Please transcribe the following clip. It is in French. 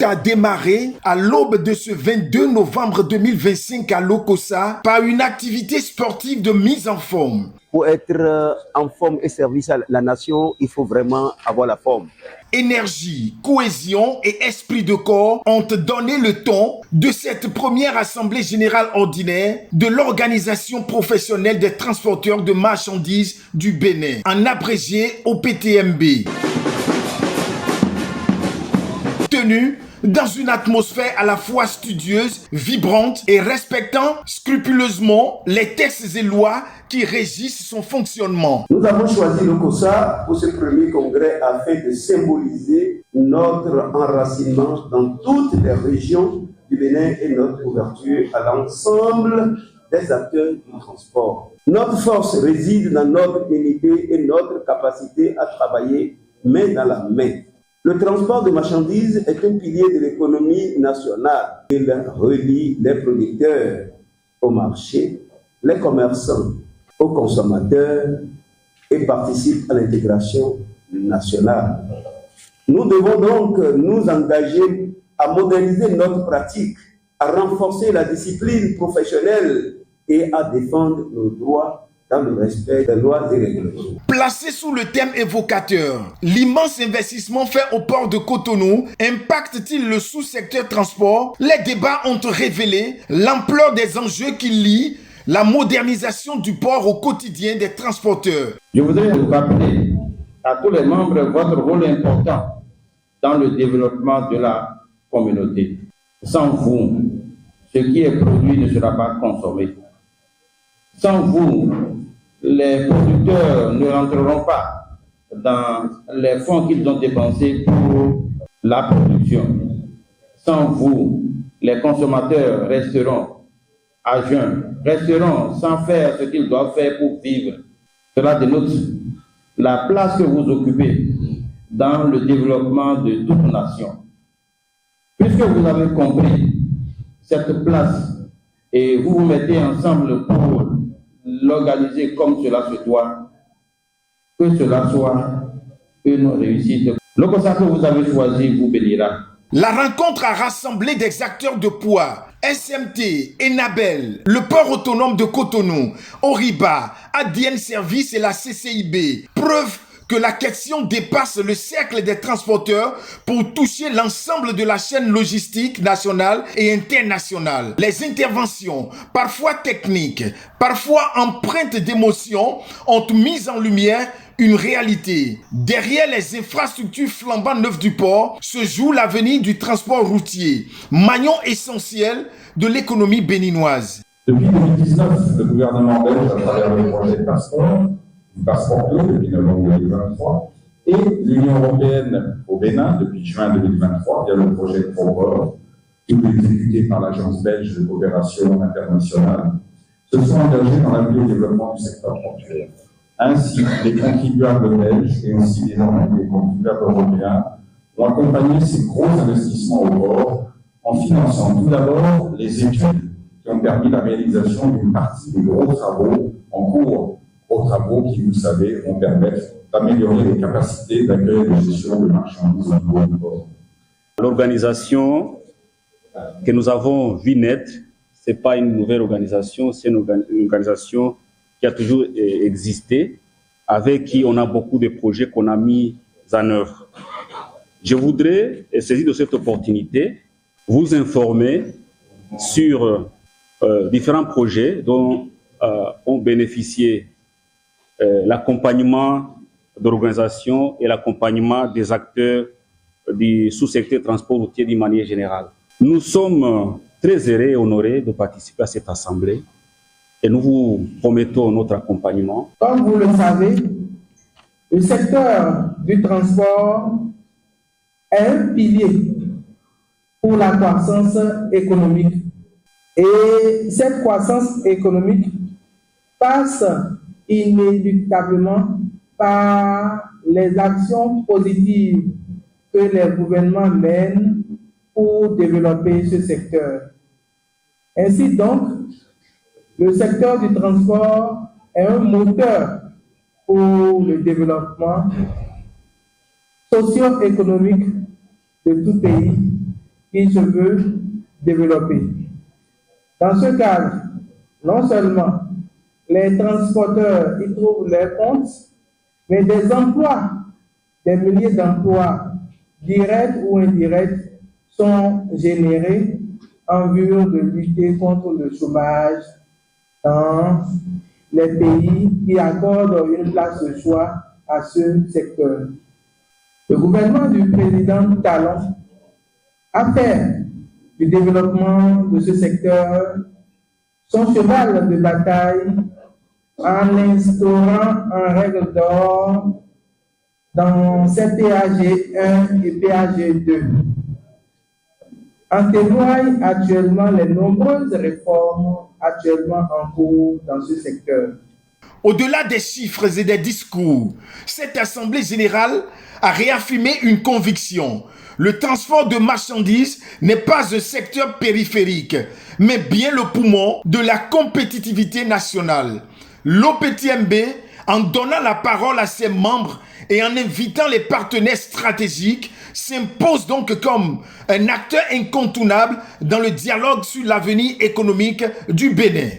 a démarré à l'aube de ce 22 novembre 2025 à Lokossa par une activité sportive de mise en forme. Pour être en forme et service à la nation, il faut vraiment avoir la forme. Énergie, cohésion et esprit de corps ont donné le ton de cette première assemblée générale ordinaire de l'Organisation professionnelle des transporteurs de marchandises du Bénin, en abrégé OPTMB. Tenue dans une atmosphère à la fois studieuse, vibrante et respectant scrupuleusement les textes et lois qui régissent son fonctionnement. Nous avons choisi Lokossa pour ce premier congrès afin de symboliser notre enracinement dans toutes les régions du Bénin et notre ouverture à l'ensemble des acteurs du transport. Notre force réside dans notre unité et notre capacité à travailler main dans la main. Le transport de marchandises est un pilier de l'économie nationale. Il relie les producteurs au marché, les commerçants aux consommateurs et participe à l'intégration nationale. Nous devons donc nous engager à moderniser notre pratique, à renforcer la discipline professionnelle et à défendre nos droits dans le respect des lois et règlements. Placé sous le thème évocateur, l'immense investissement fait au port de Cotonou impacte-t-il le sous-secteur transport? Les débats ont révélé l'ampleur des enjeux qui lient la modernisation du port au quotidien des transporteurs. Je voudrais vous rappeler à tous les membres votre rôle important dans le développement de la communauté. Sans vous, ce qui est produit ne sera pas consommé. Sans vous, les producteurs ne rentreront pas dans les fonds qu'ils ont dépensés pour la production. Sans vous, les consommateurs resteront à jeun, resteront sans faire ce qu'ils doivent faire pour vivre. Cela dénote la place que vous occupez dans le développement de toute nation. Puisque vous avez compris cette place et vous vous mettez ensemble pour l'organiser comme cela se doit, que cela soit une réussite. Le conseil que vous avez choisi vous bénira. La rencontre a rassemblé des acteurs de poids, SMT, Enabel, le port autonome de Cotonou, Oriba, ADN Service et la CCIB. Preuve que la question dépasse le cercle des transporteurs pour toucher l'ensemble de la chaîne logistique nationale et internationale. Les interventions, parfois techniques, parfois empreintes d'émotion, ont mis en lumière une réalité. Derrière les infrastructures flambant neuves du port se joue l'avenir du transport routier, maillon essentiel de l'économie béninoise. Depuis 2019, le gouvernement belge, à travers le projet Passeport, du Passeport Bleu depuis novembre 2023, et l'Union européenne au Bénin depuis juin 2023 via le projet ProPort, exécuté par l'Agence belge de coopération internationale, se sont engagés dans l'appui au développement du secteur portuaire. Ainsi, les contribuables belges et aussi désormais les contribuables européens ont accompagné ces gros investissements au port en finançant tout d'abord les études qui ont permis la réalisation d'une partie des gros travaux en cours, aux travaux qui, vous le savez, vont permettre d'améliorer les capacités d'accueil et de gestion de marchandises au niveau du port. L'organisation que nous avons vue naître, ce n'est pas une nouvelle organisation, c'est une organisation qui a toujours existé, avec qui on a beaucoup de projets qu'on a mis en œuvre. Je voudrais saisir de cette opportunité, vous informer sur différents projets dont ont bénéficié l'accompagnement d'organisations et l'accompagnement des acteurs du sous-secteur transport routier d'une manière générale. Nous sommes très heureux et honorés de participer à cette assemblée et nous vous promettons notre accompagnement. Comme vous le savez, le secteur du transport est un pilier pour la croissance économique. Et cette croissance économique passe inéluctablement par les actions positives que les gouvernements mènent pour développer ce secteur. Ainsi donc, le secteur du transport est un moteur pour le développement socio-économique de tout pays qui se veut développer. Dans ce cadre, non seulement les transporteurs y trouvent leur compte, mais des emplois, des milliers d'emplois directs ou indirects sont générés en vue de lutter contre le chômage dans les pays qui accordent une place de choix à ce secteur. Le gouvernement du président Talon a fait du développement de ce secteur son cheval de bataille en instaurant en règle d'or dans ces PAG1 et PAG2. En témoignent actuellement les nombreuses réformes actuellement en cours dans ce secteur. Au-delà des chiffres et des discours, cette Assemblée générale a réaffirmé une conviction. Le transport de marchandises n'est pas un secteur périphérique, mais bien le poumon de la compétitivité nationale. L'OPTMB, en donnant la parole à ses membres et en invitant les partenaires stratégiques, s'impose donc comme un acteur incontournable dans le dialogue sur l'avenir économique du Bénin.